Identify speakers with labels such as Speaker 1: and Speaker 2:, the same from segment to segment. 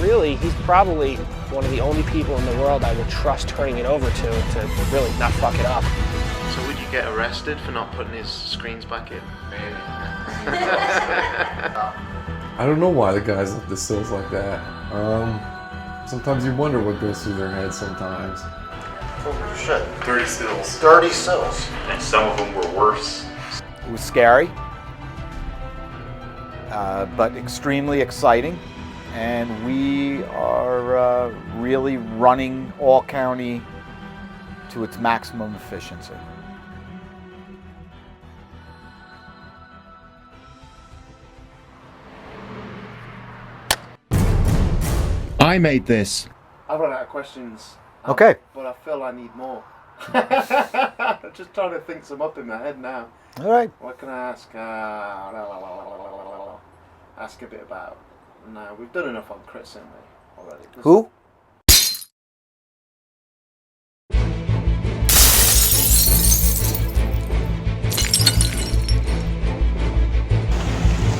Speaker 1: really, he's probably one of the only people in the world I would trust turning it over to really not fuck it up.
Speaker 2: So would you get arrested for not putting his screens back in?
Speaker 3: Maybe.
Speaker 4: I don't know why the guys lift the sills like that. Sometimes you wonder what goes through their heads sometimes.
Speaker 2: Oh shit.
Speaker 3: 30 sills.
Speaker 2: 30 sills.
Speaker 3: And some of them were worse.
Speaker 5: It was scary, but extremely exciting. And we are really running All County to its maximum efficiency.
Speaker 6: I made this.
Speaker 7: I've run out of questions.
Speaker 5: Okay.
Speaker 7: But I feel I need more. Just trying to think some up in my head now.
Speaker 5: All right.
Speaker 7: What can I ask? Ask a bit about. No, we've done enough on Chris, haven't we? Already.
Speaker 5: Who?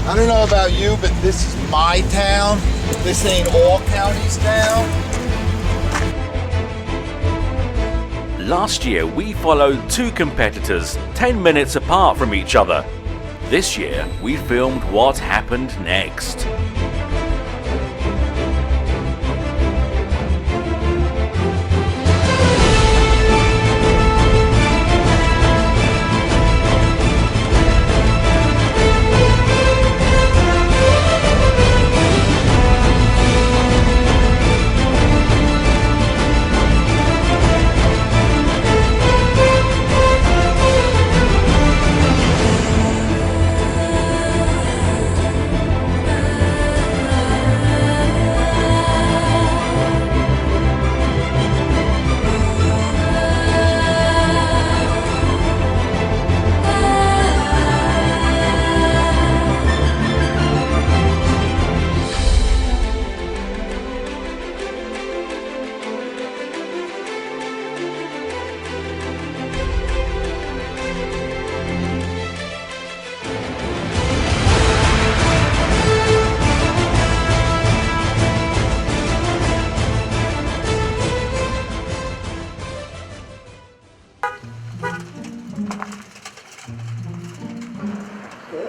Speaker 8: I don't know about you, but this is my town. This ain't All County's town.
Speaker 9: Last year, we followed two competitors 10 minutes apart from each other. This year, we filmed what happened next.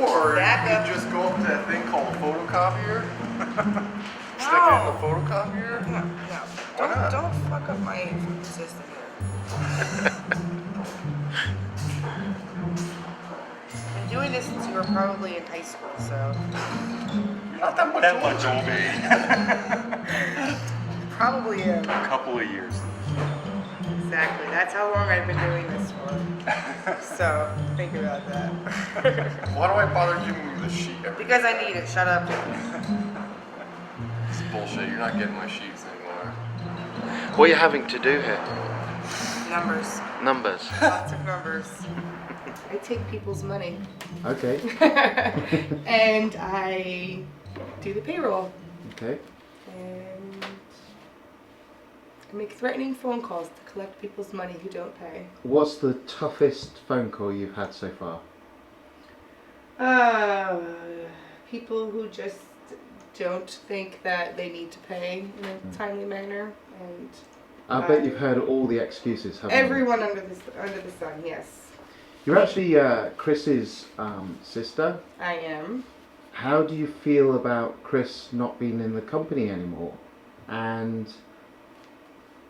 Speaker 3: Or you could just go up to that thing called a photocopier. Stick it in the photocopier.
Speaker 10: No.
Speaker 3: Why not?
Speaker 10: Don't fuck up my system here. I've been doing this since you were probably in high school, so.
Speaker 3: Not that much older.
Speaker 10: Probably
Speaker 3: A couple of years.
Speaker 10: Exactly. That's how long I've been doing this for. So, think about that.
Speaker 3: Why do I bother giving you the sheet every
Speaker 10: Because I need it. Shut up.
Speaker 3: It's bullshit. You're not getting my sheets anymore.
Speaker 2: What are you having to do here?
Speaker 10: Numbers.
Speaker 2: Numbers.
Speaker 10: Lots of numbers. I take people's money.
Speaker 7: Okay.
Speaker 10: And I do the payroll.
Speaker 7: Okay.
Speaker 10: And I make threatening phone calls to collect people's money who don't pay.
Speaker 7: What's the toughest phone call you've had so far?
Speaker 10: People who just don't think that they need to pay in a timely manner, and
Speaker 7: I bet you've heard all the excuses, haven't you?
Speaker 10: everyone under the sun. Yes,
Speaker 7: You're actually Chris's sister.
Speaker 10: I am.
Speaker 7: How do you feel about Chris not being in the company anymore? And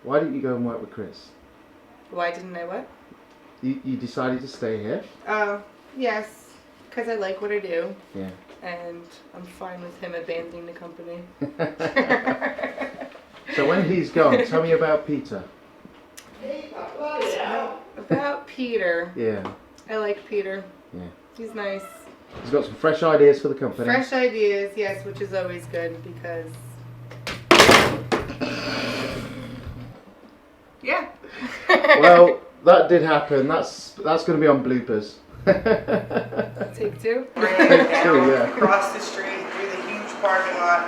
Speaker 7: why didn't you go and work with Chris?
Speaker 10: Why didn't I what?
Speaker 7: You decided to stay here?
Speaker 10: Yes, because I like what I do.
Speaker 7: Yeah.
Speaker 10: And I'm fine with him abandoning the company.
Speaker 7: So when he's gone, tell me about Peter.
Speaker 10: About Peter.
Speaker 7: Yeah.
Speaker 10: I like Peter.
Speaker 7: Yeah.
Speaker 10: He's nice.
Speaker 7: He's got some fresh ideas for the company.
Speaker 10: Fresh ideas, yes, which is always good because. Yeah.
Speaker 7: Well, that did happen. That's going to be on bloopers.
Speaker 10: Take two.
Speaker 7: Take two, yeah.
Speaker 10: Across the street, through the huge parking lot,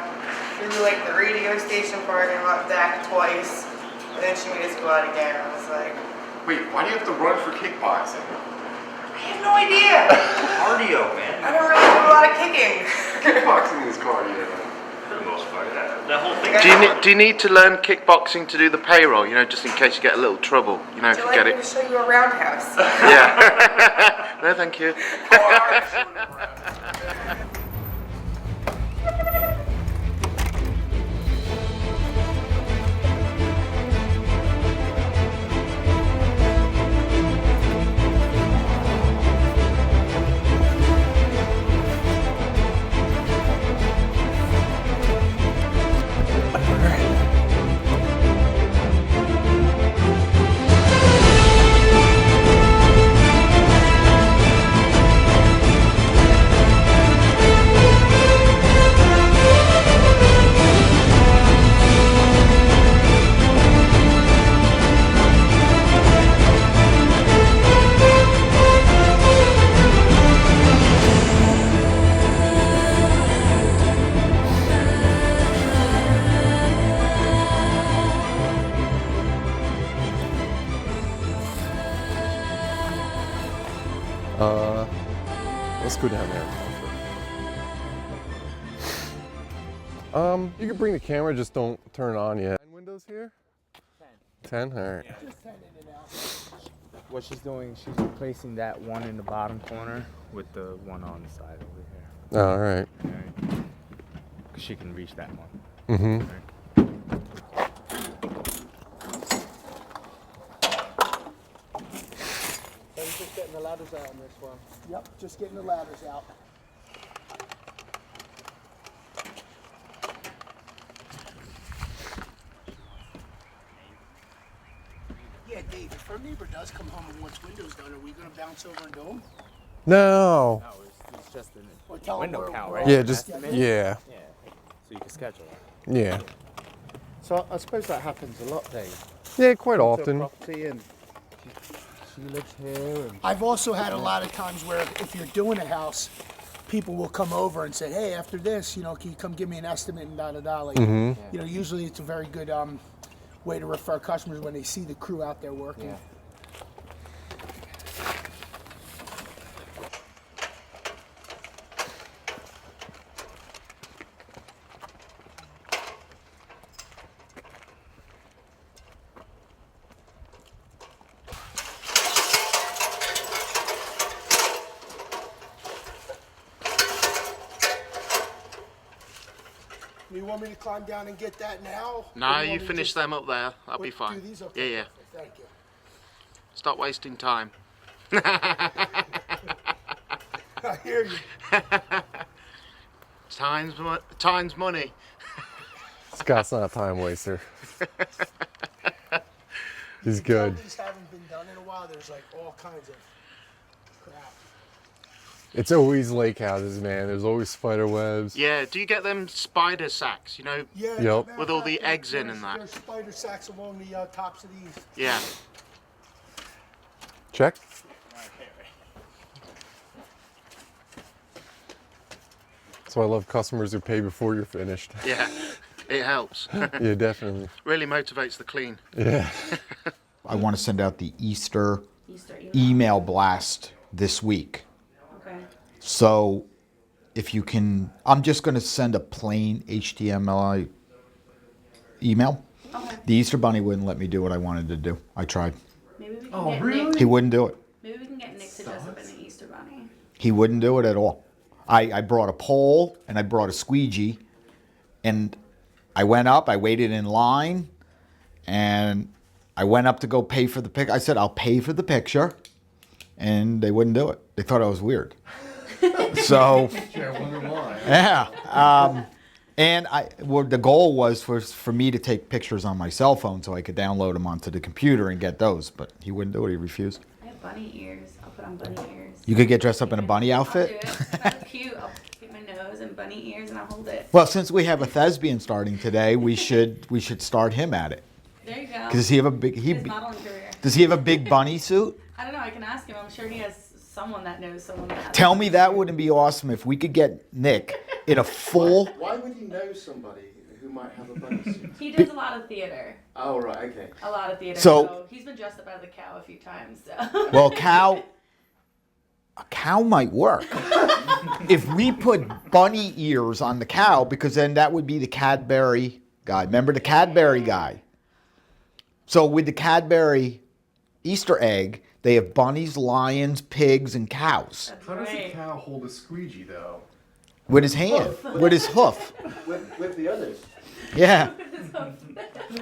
Speaker 10: through like the radio station parking lot, back twice, and then she made us go out again. I was like,
Speaker 3: Wait, why do you have to run for kickboxing?
Speaker 10: I have no idea.
Speaker 3: Cardio, man.
Speaker 10: I don't really do a lot of kicking.
Speaker 3: Kickboxing is cardio.
Speaker 11: For the most part,
Speaker 9: the whole thing.
Speaker 2: Do you need to learn kickboxing to do the payroll? You know, just in case you get a little trouble. You know, if
Speaker 10: Would
Speaker 2: you
Speaker 10: you
Speaker 2: get
Speaker 10: like me
Speaker 2: it.
Speaker 10: to show you a roundhouse?
Speaker 2: Yeah. No, thank you.
Speaker 4: Let's go down there. You can bring the camera, just don't turn it on yet. 9 windows here? 10. 10? All right.
Speaker 11: Just 10 in and out. What she's doing, she's replacing that one in the bottom corner with the one on the side over here.
Speaker 4: Oh, all right.
Speaker 11: Because she can reach that one.
Speaker 4: Mm-hmm.
Speaker 12: So you're just getting the ladders out on this one?
Speaker 11: Yep, just getting the ladders out. Yeah, Dave, if her neighbor does come home and wants windows done, are we going to bounce over and do them?
Speaker 4: No.
Speaker 11: No, it's just a
Speaker 12: window
Speaker 11: count, right?
Speaker 4: Yeah, just,
Speaker 11: Estimate?
Speaker 4: yeah.
Speaker 11: Yeah, so you can schedule it.
Speaker 4: Yeah.
Speaker 12: So I suppose that happens a lot, Dave.
Speaker 4: Yeah, quite
Speaker 12: Into a
Speaker 4: often.
Speaker 12: property and she lives here. And
Speaker 11: I've also had a lot of times where if you're doing a house, people will come over and say, hey, after this, you know, can you come give me an estimate and da-da-da. Like,
Speaker 4: Mhm.
Speaker 11: you know, usually it's a very good way to refer customers when they see the crew out there working.
Speaker 12: Yeah.
Speaker 11: You want me to climb down and get that now?
Speaker 2: No,
Speaker 11: Or
Speaker 2: you
Speaker 11: want me
Speaker 2: finish
Speaker 11: just-
Speaker 2: them up there. That'll be
Speaker 11: do
Speaker 2: fine.
Speaker 11: these?
Speaker 2: Yeah,
Speaker 11: Okay,
Speaker 2: yeah.
Speaker 11: perfect. Thank you.
Speaker 2: Stop wasting time.
Speaker 11: I hear you.
Speaker 2: Time's money.
Speaker 4: Scott's not a time waster. He's
Speaker 11: You can tell
Speaker 4: good.
Speaker 11: These haven't been done in a while. There's like all kinds of crap.
Speaker 4: It's always lake houses, man. There's always spider webs.
Speaker 2: Yeah, do you get them spider sacks, you know,
Speaker 11: Yeah.
Speaker 4: Yep.
Speaker 11: matter
Speaker 2: with
Speaker 11: of
Speaker 2: all the
Speaker 11: fact,
Speaker 2: eggs in and that?
Speaker 11: There's spider sacks along the tops of these.
Speaker 2: Yeah.
Speaker 4: Check. That's why I love customers who pay before you're finished.
Speaker 2: Yeah, it helps.
Speaker 4: Yeah, definitely.
Speaker 2: Really motivates the clean.
Speaker 4: Yeah.
Speaker 5: I want to send out the Easter email blast this week.
Speaker 10: Okay.
Speaker 5: So if you can, I'm just going to send a plain HTML email.
Speaker 10: Okay.
Speaker 5: The Easter Bunny wouldn't let me do what I wanted to do. I tried.
Speaker 10: Maybe we can get Nick.
Speaker 5: He wouldn't do it.
Speaker 10: Maybe we can get Nick to dress up in an Easter bunny.
Speaker 5: He wouldn't do it at all. I brought a pole and I brought a squeegee, and I went up, I waited in line, and I went up to go pay for the picture. I said, I'll pay for the picture, and they wouldn't do it. They thought I was weird. So,
Speaker 4: Yeah, I wonder why.
Speaker 5: yeah. And the goal was for me to take pictures on my cell phone so I could download them onto the computer and get those, but he wouldn't do it. He refused.
Speaker 10: I have bunny ears. I'll put on bunny ears.
Speaker 5: You could get dressed up in a bunny outfit?
Speaker 10: I'll do it. That's cute. I'll get my nose and bunny ears and I'll hold it.
Speaker 5: Well, since we have a thespian starting today, we should start him at it.
Speaker 10: There you go.
Speaker 5: Does he have a big
Speaker 10: His modeling career.
Speaker 5: Does he have a big bunny suit?
Speaker 10: I don't know. I can ask him. I'm sure he has someone that knows someone that has.
Speaker 5: Tell me that wouldn't be awesome if we could get Nick in a full.
Speaker 3: Why would you know somebody who might have a bunny suit?
Speaker 10: He does a lot of theater.
Speaker 3: Oh, right, okay.
Speaker 10: A lot of theater.
Speaker 5: So-
Speaker 10: So he's been dressed up as a cow a few times. So.
Speaker 5: Well, a cow might work. If we put bunny ears on the cow, because then that would be the Cadbury guy. Remember the Cadbury guy? So with the Cadbury Easter egg, they have bunnies, lions, pigs, and cows.
Speaker 3: How does a cow hold a squeegee though?
Speaker 5: With his hand, with his hoof.
Speaker 12: With the others.
Speaker 5: Yeah.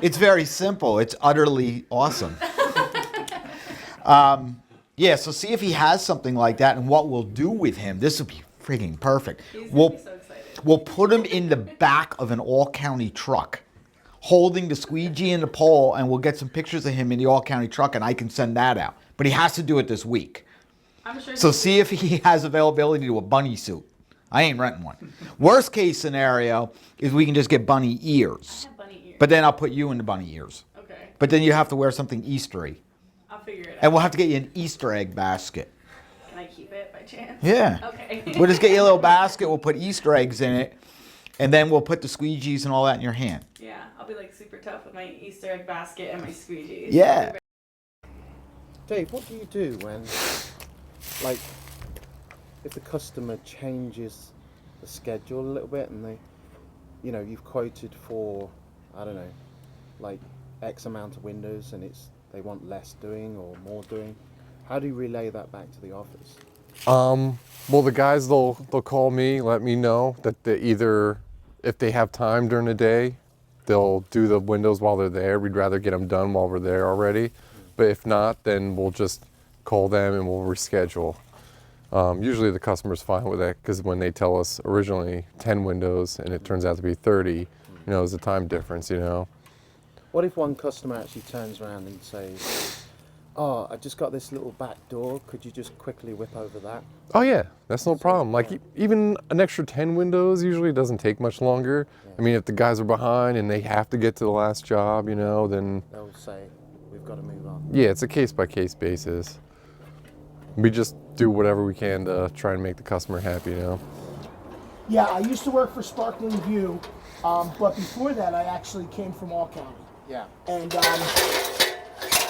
Speaker 5: It's very simple. It's utterly awesome. Yeah, so see if he has something like that, and what we'll do with him. This would be freaking perfect. We'll put him in the back of an all-county truck, holding the squeegee and the pole, and we'll get some pictures of him in the all-county truck, and I can send that out. But he has to do it this week. So see if he has availability to a bunny suit. I ain't renting one. Worst case scenario is we can just get bunny ears.
Speaker 13: I have bunny ears.
Speaker 5: But then I'll put you in the bunny ears.
Speaker 13: Okay.
Speaker 5: But then you have to wear something Eastery.
Speaker 13: I'll figure it out.
Speaker 5: And we'll have to get you an Easter egg basket.
Speaker 13: Can I keep it by chance?
Speaker 5: Yeah.
Speaker 13: Okay.
Speaker 5: We'll just get you a little basket. We'll put Easter eggs in it. And then we'll put the squeegees and all that in your hand.
Speaker 13: Yeah, I'll be like super tough with my Easter egg basket and my squeegees.
Speaker 5: Yeah.
Speaker 12: Dave, what do you do when, like, if the customer changes the schedule a little bit and they, you know, you've quoted for, I don't know, like X amount of windows and they want less doing or more doing. How do you relay that back to the office?
Speaker 4: Well, the guys, they'll call me, let me know that they either, if they have time during the day, they'll do the windows while they're there. We'd rather get them done while we're there already. But if not, then we'll just call them and we'll reschedule. Usually the customer's fine with that because when they tell us originally 10 windows and it turns out to be 30, you know, there's a time difference, you know.
Speaker 12: What if one customer actually turns around and says, oh, I just got this little back door, could you just quickly whip over that?
Speaker 4: Oh yeah, that's no problem. Like even an extra 10 windows usually doesn't take much longer. Yeah. I mean, if the guys are behind and they have to get to the last job, you know, then
Speaker 12: they'll say, we've got to move on.
Speaker 4: Yeah, it's a case-by-case basis. We just do whatever we can to try and make the customer happy, you know.
Speaker 11: Yeah, I used to work for Sparkling View, but before that I actually came from All County.
Speaker 12: Yeah.
Speaker 11: And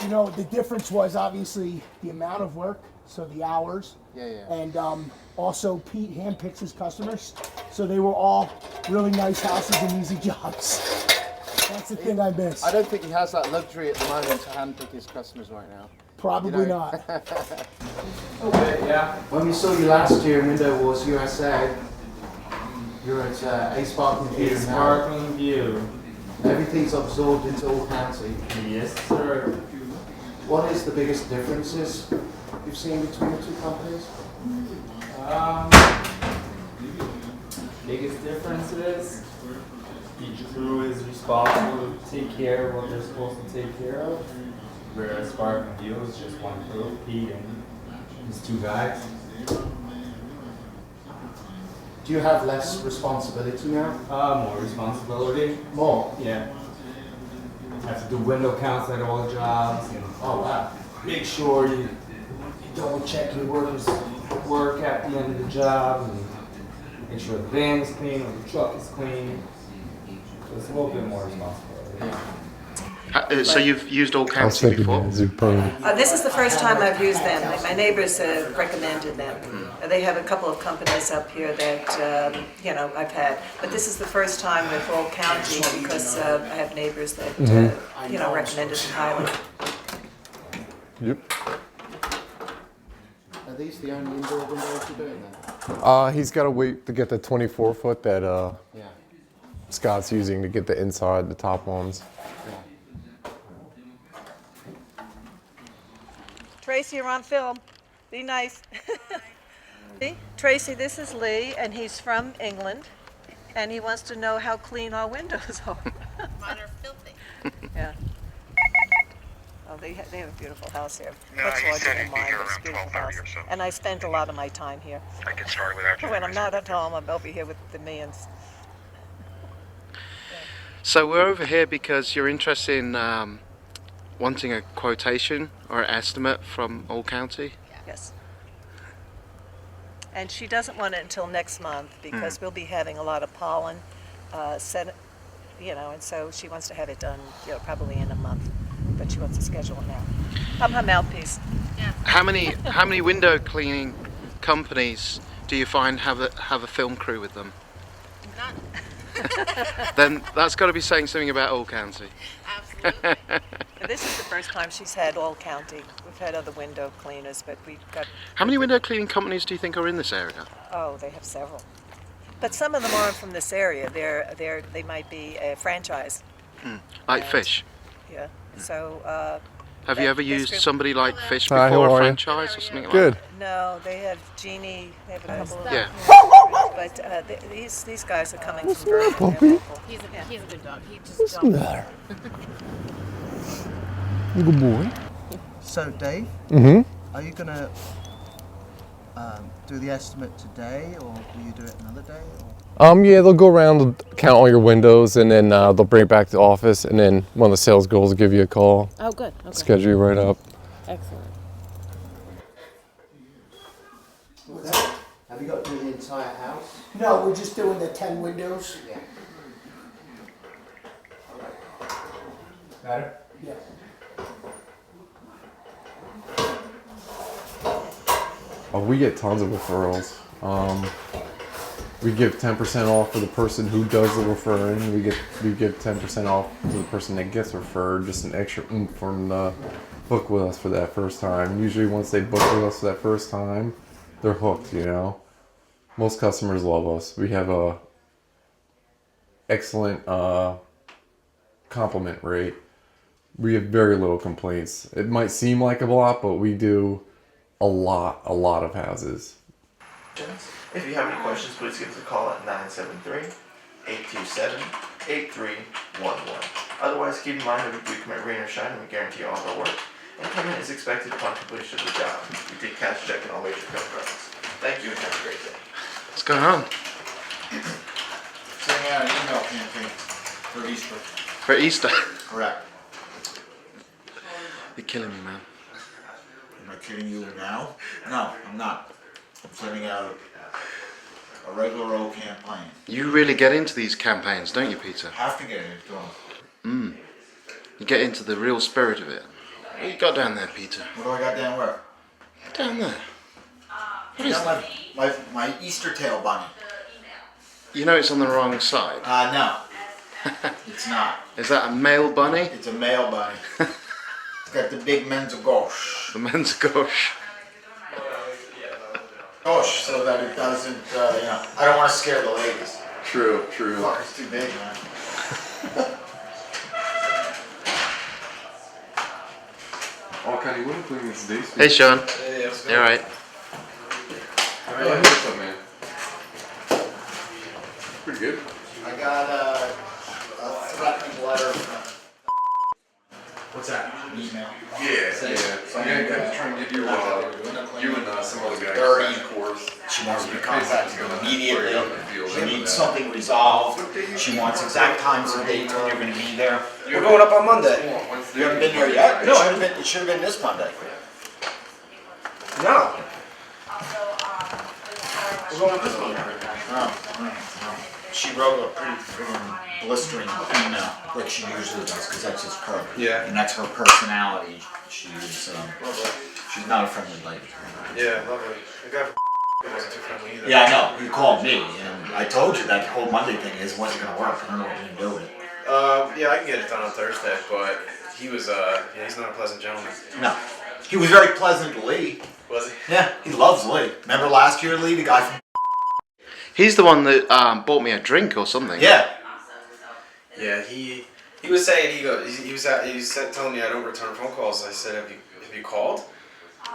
Speaker 11: you know, the difference was obviously the amount of work, so the hours.
Speaker 12: Yeah.
Speaker 11: And also Pete handpicks his customers, so they were all really nice houses and easy jobs. That's the thing I miss.
Speaker 12: I don't think he has that luxury at the moment to handpick his customers right now.
Speaker 11: Probably not.
Speaker 12: Okay, yeah. When we saw you last year in Window Wars USA, you were at A Sparkling View.
Speaker 14: Sparkling View.
Speaker 12: Everything's absorbed into All County.
Speaker 14: Yes, sir.
Speaker 12: What is the biggest differences you've seen between the two companies?
Speaker 14: Biggest differences, each crew is responsible to take care of what they're supposed to take care of. Whereas Sparkling View is just one crew, Pete and his two guys.
Speaker 12: Do you have less responsibility now?
Speaker 14: More responsibility.
Speaker 12: More?
Speaker 14: Yeah. Have to do window counts at all jobs. And
Speaker 12: oh wow.
Speaker 14: Make sure you double check your workers' work at the end of the job and make sure the van is clean or the truck is clean. So it's a little bit more responsibility.
Speaker 12: Yeah.
Speaker 2: So you've used All County before?
Speaker 15: This is the first time I've used them. My neighbors recommended them. They have a couple of companies up here that you know, I've had, but this is the first time with All County because I have neighbors that you know, recommended them highly.
Speaker 4: Yep.
Speaker 12: Are these the only indoor windows you're doing then?
Speaker 4: He's got to wait to get the 24-foot that Scott's using to get the inside, the top ones.
Speaker 15: Tracy, you're on film. Be nice. Tracy, this is Lee, and he's from England, and he wants to know how clean our windows are.
Speaker 10: Mine are filthy.
Speaker 15: Yeah. Oh, they have a beautiful house here.
Speaker 16: No,
Speaker 15: Much
Speaker 16: he
Speaker 15: larger
Speaker 16: said
Speaker 15: than
Speaker 16: he'd be
Speaker 15: mine,
Speaker 16: here
Speaker 15: but it's a
Speaker 16: around
Speaker 15: beautiful
Speaker 16: 12:30
Speaker 15: house.
Speaker 16: or so.
Speaker 15: And I spend a lot of my time here.
Speaker 16: I can start without you.
Speaker 15: When I'm not at home, I'm over here with the millions.
Speaker 2: So we're over here because you're interested in wanting a quotation or an estimate from All County?
Speaker 15: Yes. And she doesn't want it until next month because we'll be having a lot of pollen sent, you know, and so she wants to have it done, you know, probably in a month. But she wants to schedule it now. I'm her mouthpiece.
Speaker 10: Yeah.
Speaker 2: How many window cleaning companies do you find have a film crew with them?
Speaker 10: None.
Speaker 2: then that's got to be saying something about All County.
Speaker 15: Absolutely. This is the first time she's had All County. We've had other window cleaners, but we've got...
Speaker 2: How many window cleaning companies do you think are in this area?
Speaker 15: Oh, they have several. But some of them aren't from this area. They might be a franchise.
Speaker 2: Like Fish?
Speaker 15: Yeah. So...
Speaker 2: have you ever used somebody like Fish
Speaker 4: Hi,
Speaker 2: before,
Speaker 4: how
Speaker 2: a
Speaker 4: are you?
Speaker 2: franchise or something like
Speaker 4: Good.
Speaker 2: that?
Speaker 15: No, they have Genie. They have a couple of...
Speaker 2: Yeah.
Speaker 15: But these guys are coming from Birmingham.
Speaker 13: He's a good dog. He just
Speaker 11: What's the matter? Good boy.
Speaker 16: So, Dave,
Speaker 4: Mm-hmm.
Speaker 16: are you going to do the estimate today, or will you do it another day? Or?
Speaker 4: Yeah, they'll go around, count all your windows, and then they'll bring it back to the office, and then one of the sales girls will give you a call.
Speaker 13: Oh, good. Okay.
Speaker 4: Schedule you right up.
Speaker 13: Excellent.
Speaker 7: Have you got to do the entire house?
Speaker 11: No, we're just doing the 10 windows.
Speaker 7: Yeah.
Speaker 14: Better?
Speaker 11: Yeah.
Speaker 4: Oh, we get tons of referrals. We give 10% off for the person who does the referring. We give 10% off to the person that gets referred, just an extra oomph from the book with us for that first time. Usually once they book with us for that first time, they're hooked, you know. Most customers love us. We have a excellent compliment rate. We have very little complaints. It might seem like a lot, but we do a lot of houses.
Speaker 17: If you have any questions, please give us a call at 973-827-8311. Otherwise, keep in mind that we commit rain or shine and we guarantee all of our work. And payment is expected upon completion of the job. We take cash, check, and all major credit cards. Thank you and have a great day.
Speaker 2: What's going on?
Speaker 8: Sending out an email campaign for Easter.
Speaker 2: For Easter?
Speaker 8: Correct.
Speaker 2: You're killing me, man.
Speaker 8: Am I kidding you now? No, I'm not. I'm sending out a regular old campaign.
Speaker 2: You really get into these campaigns, don't you, Peter?
Speaker 8: Have to get into them.
Speaker 2: You get into the real spirit of it. What you got down there, Peter?
Speaker 8: What do I got down where?
Speaker 2: Down there.
Speaker 8: What is that? My Easter tail bunny.
Speaker 2: You know it's on the wrong side.
Speaker 8: No. It's not.
Speaker 2: Is that a male bunny?
Speaker 8: It's a male bunny. It's got the big men's gauche.
Speaker 2: The men's gauche.
Speaker 8: Gauche, so that it doesn't, I don't want to scare the ladies.
Speaker 4: True.
Speaker 8: Fuck, it's too big, man.
Speaker 4: All County Window Cleaning is Dave.
Speaker 2: Hey, Sean.
Speaker 4: Hey, how's it
Speaker 2: You alright?
Speaker 4: What's up, man? Pretty good.
Speaker 8: I got a threatening letter from...
Speaker 14: What's that?
Speaker 8: Email.
Speaker 4: Yeah. So I'm gonna try and get you and some other guys.
Speaker 8: Dirty. She wants to be contacted immediately. She needs something resolved. She wants exact times and dates when you're going to be there.
Speaker 14: We're going up on Monday.
Speaker 8: You haven't been here yet? No, I haven't been. It should have been this Monday.
Speaker 14: No. We're going up this Monday.
Speaker 8: No. She wrote a pretty friggin' blistering email, like she usually does, because that's just her.
Speaker 14: Yeah.
Speaker 8: And that's her personality. She's not a friendly lady.
Speaker 14: Yeah, lovely. The guy wasn't too friendly either.
Speaker 8: Yeah, I know. He called me, and I told you that whole Monday thing wasn't going to work. I don't know what you're going to do with it.
Speaker 14: Yeah, I can get it done on Thursday, but he was, he's not a pleasant gentleman.
Speaker 8: No. He was very pleasant to Lee.
Speaker 14: Was he?
Speaker 8: Yeah, he loves Lee. Remember last year, Lee, the guy from...
Speaker 2: He's the one that bought me a drink or something.
Speaker 8: Yeah.
Speaker 14: Yeah, he was saying he was telling me I don't return phone calls. I said, have you called?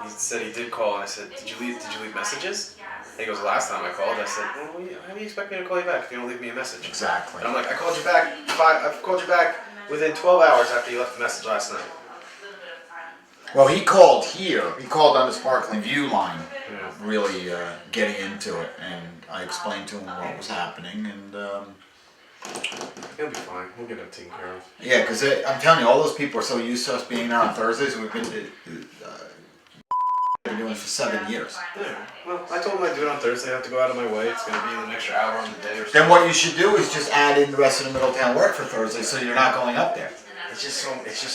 Speaker 14: He said he did call, and I said, did you leave messages? And he goes, last time I called, I said, well, how do you expect me to call you back if you don't leave me a message?
Speaker 8: Exactly.
Speaker 14: And I'm like, I called you back. I've called you back within 12 hours after you left the message last night.
Speaker 8: Well, he called here. He called on the Sparkling View line, really getting into it, and I explained to him what was happening, and
Speaker 14: he'll be fine. We'll get him taken care of.
Speaker 8: yeah, because I'm telling you, all those people are so used to us being there on Thursdays. We've been doing it for 7 years.
Speaker 14: Yeah. Well, I told him I'd do it on Thursday. I have to go out of my way. It's going to be an extra hour on the day or something.
Speaker 8: Then what you should do is just add in the rest of the Middletown work for Thursday, so you're not going up there.
Speaker 14: It's just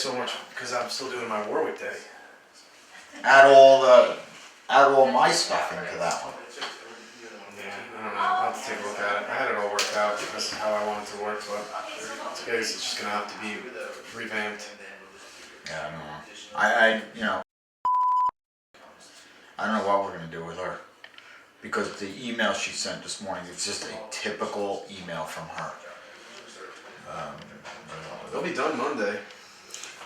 Speaker 14: so much because I'm still doing my Warwick day.
Speaker 8: Add all my stuff into that one.
Speaker 14: Yeah, I don't know. I'll have to take a look at it. I had it all worked out.
Speaker 2: This is how I want it to work, but I guess it's just gonna have to be revamped.
Speaker 8: Yeah, I don't know what we're gonna do with her, because the email she sent this morning, it's just a typical email from her.
Speaker 2: They'll be done Monday.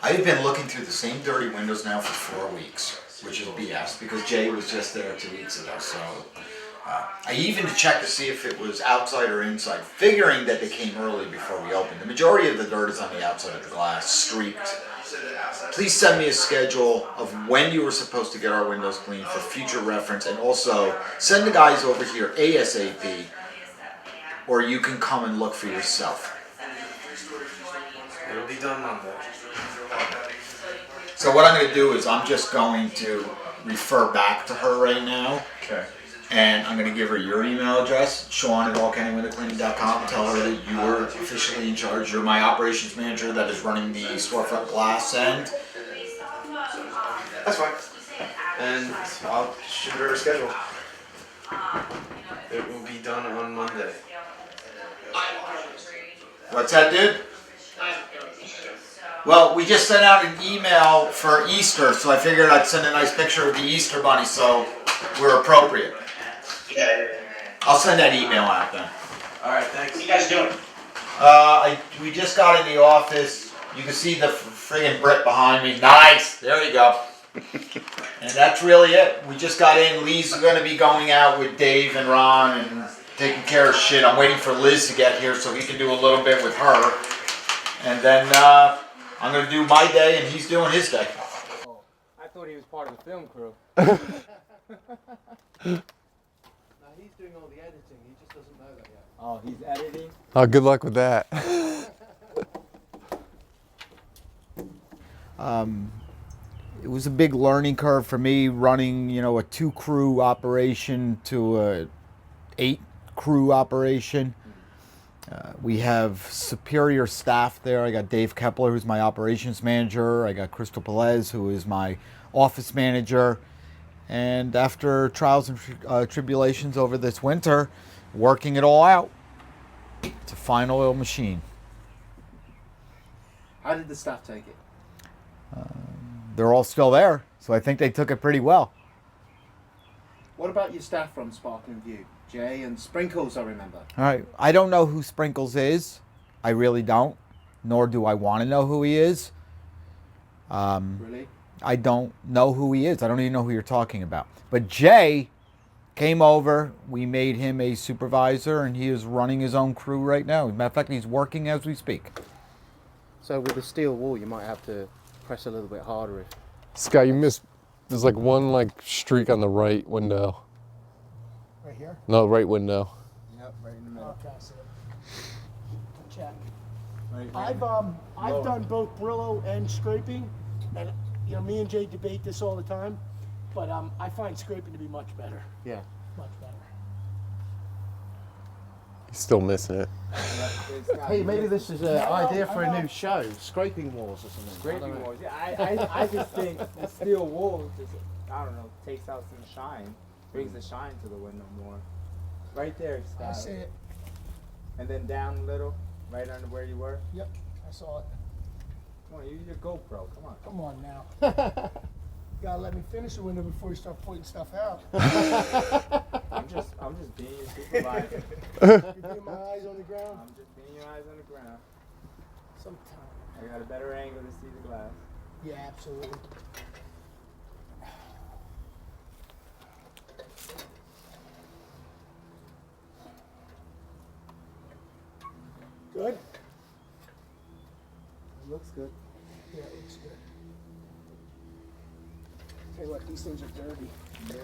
Speaker 8: I've been looking through the same dirty windows now for 4 weeks, which is BS, because Jay was just there 2 weeks ago. So I even checked to see if it was outside or inside, figuring that they came early before we opened. The majority of the dirt is on the outside of the glass, streaked. Please send me a schedule of when you were supposed to get our windows cleaned for future reference, and also send the guys over here ASAP, or you can come and look for yourself.
Speaker 2: It'll be done Monday.
Speaker 8: So what I'm going to do is I'm just going to refer back to her right now.
Speaker 2: Okay.
Speaker 8: And I'm going to give her your email address, Sean@allcantywindowcleaning.com. Tell her that you were officially in charge. You're my operations manager that is running the storefront glass end.
Speaker 2: That's fine. And I'll shoot her a schedule. It will be done on Monday.
Speaker 8: What's that, dude? Well, we just sent out an email for Easter, so I figured I'd send a nice picture of the Easter bunny, so we're appropriate. I'll send that email out then.
Speaker 2: Alright, thanks.
Speaker 8: What you guys doing? We just got in the office. You can see the friggin' Brit behind me. Nice! There you go. And that's really it. We just got in. Lee's going to be going out with Dave and Ron and taking care of shit. I'm waiting for Liz to get here so he can do a little bit with her. And then I'm going to do my day and he's doing his day.
Speaker 14: Oh, I thought he was part of the film crew.
Speaker 12: No, he's doing all the editing. He just doesn't know that yet.
Speaker 14: Oh, he's editing?
Speaker 4: Oh, good luck with that.
Speaker 5: It was a big learning curve for me running, a 2-crew operation to a 8-crew operation. We have superior staff there. I got Dave Kepler, who's my operations manager. I got Crystal Pelez, who is my office manager. And after trials and tribulations over this winter, working it all out, it's a fine oil machine.
Speaker 12: How did the staff take it?
Speaker 5: They're all still there, so I think they took it pretty well.
Speaker 12: What about your staff from Sparkling View? Jay and Sprinkles, I remember.
Speaker 5: All right, I don't know who Sprinkles is. I really don't, nor do I want to know who he is.
Speaker 12: Really?
Speaker 5: I don't know who he is. I don't even know who you're talking about. But Jay came over. We made him a supervisor, and he is running his own crew right now. As a matter of fact, he's working as we speak.
Speaker 12: So with the steel wall, you might have to press a little bit harder. If
Speaker 4: Scott, you missed. There's like one streak on the right window.
Speaker 11: Right here?
Speaker 4: No, right window.
Speaker 14: Yep, right in the middle.
Speaker 11: Okay, so check.
Speaker 14: Right,
Speaker 11: I've done both Brillo and scraping, and me and Jay debate this all the time, but I find scraping to be much better.
Speaker 12: Yeah.
Speaker 11: Much better.
Speaker 4: He's still missing it.
Speaker 12: Hey, maybe this is an idea for a new show, Scraping Wars or something.
Speaker 14: Scraping Wars. Yeah, I just think the steel wool just, I don't know, takes out some shine, brings the shine to the window more. Right there, Scott.
Speaker 11: I see it.
Speaker 14: And then down a little, right under where you were.
Speaker 11: Yep, I saw it.
Speaker 14: Come on, use your GoPro. Come on.
Speaker 11: Come on now. Gotta let me finish the window before you start pointing stuff out.
Speaker 14: I'm just being your supervisor.
Speaker 11: You're being my eyes on the ground.
Speaker 14: I'm just being your eyes on the ground.
Speaker 11: Sometimes.
Speaker 14: I got a better angle to see the glass.
Speaker 11: Yeah, absolutely. Good?
Speaker 14: It looks good.
Speaker 11: Yeah, it looks good. Tell you what, these things are dirty.
Speaker 14: Yeah.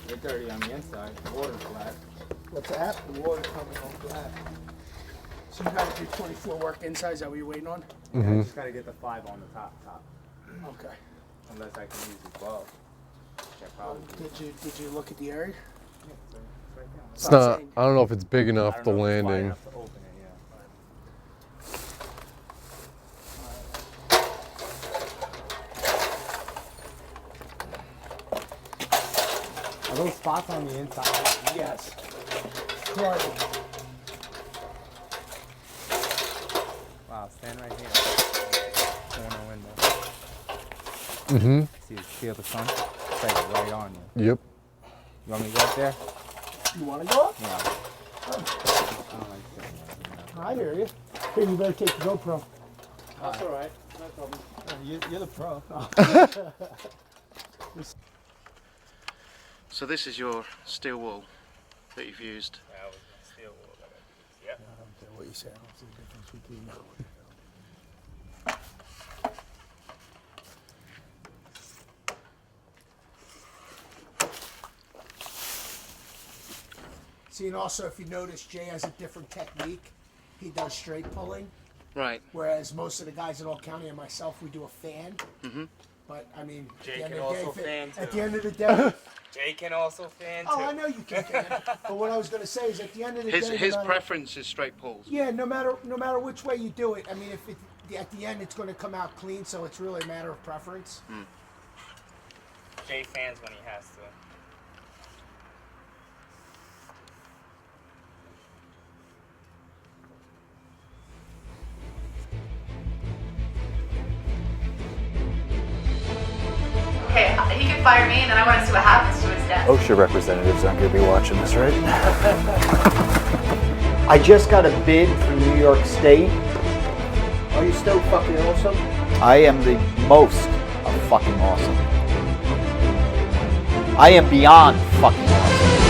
Speaker 14: They're dirty on the inside. The water's flat.
Speaker 11: What's that?
Speaker 14: The water's coming on flat.
Speaker 11: So you gotta do 24 work inside, is that what you're waiting on?
Speaker 14: Yeah, I just gotta get the 5 on the top.
Speaker 11: Okay.
Speaker 14: Unless I can use the 12. Which I probably
Speaker 11: Did you look at the area?
Speaker 14: Yeah, it's right there.
Speaker 4: It's not. I don't know if it's big enough to landing.
Speaker 14: Enough to open it, yeah. Are those spots on the inside?
Speaker 11: Yes. Correct.
Speaker 4: Mm-hmm.
Speaker 14: See, feel the sun? It's like right on you.
Speaker 4: Yep.
Speaker 14: You want me to go up there?
Speaker 11: You want to go up?
Speaker 14: Yeah.
Speaker 11: I hear you. Here, you better take the GoPro.
Speaker 12: That's all right. No problem.
Speaker 16: You're the pro.
Speaker 2: So this is your steel wool that you've used.
Speaker 1: Steel wool.
Speaker 11: I don't care what you say. I don't see the difference between now. See, and also if you notice, Jay has a different technique. He does straight pulling.
Speaker 2: Right.
Speaker 11: Whereas most of the guys in All County and myself, we do a fan.
Speaker 2: Mm-hmm.
Speaker 11: But I mean,
Speaker 1: Jay
Speaker 11: at the
Speaker 1: can
Speaker 11: end of the day,
Speaker 1: also fan too.
Speaker 11: at the end of the day.
Speaker 1: Jay can also fan too.
Speaker 11: Oh, I know you can fan. But what I was going to say is, at the end of the day,
Speaker 2: His
Speaker 11: no matter-
Speaker 2: preference is straight pulls.
Speaker 11: Yeah, no matter which way you do it. I mean, if it, at the end it's going to come out clean, so it's really a matter of preference.
Speaker 1: Jay fans when he has to.
Speaker 18: Okay, he can fire me, and then I want to see what happens to his desk.
Speaker 19: OSHA representatives aren't going to be watching this, right?
Speaker 5: I just got a bid from New York State.
Speaker 7: Are you still fucking awesome?
Speaker 5: I am the most of fucking awesome. I am beyond fucking awesome.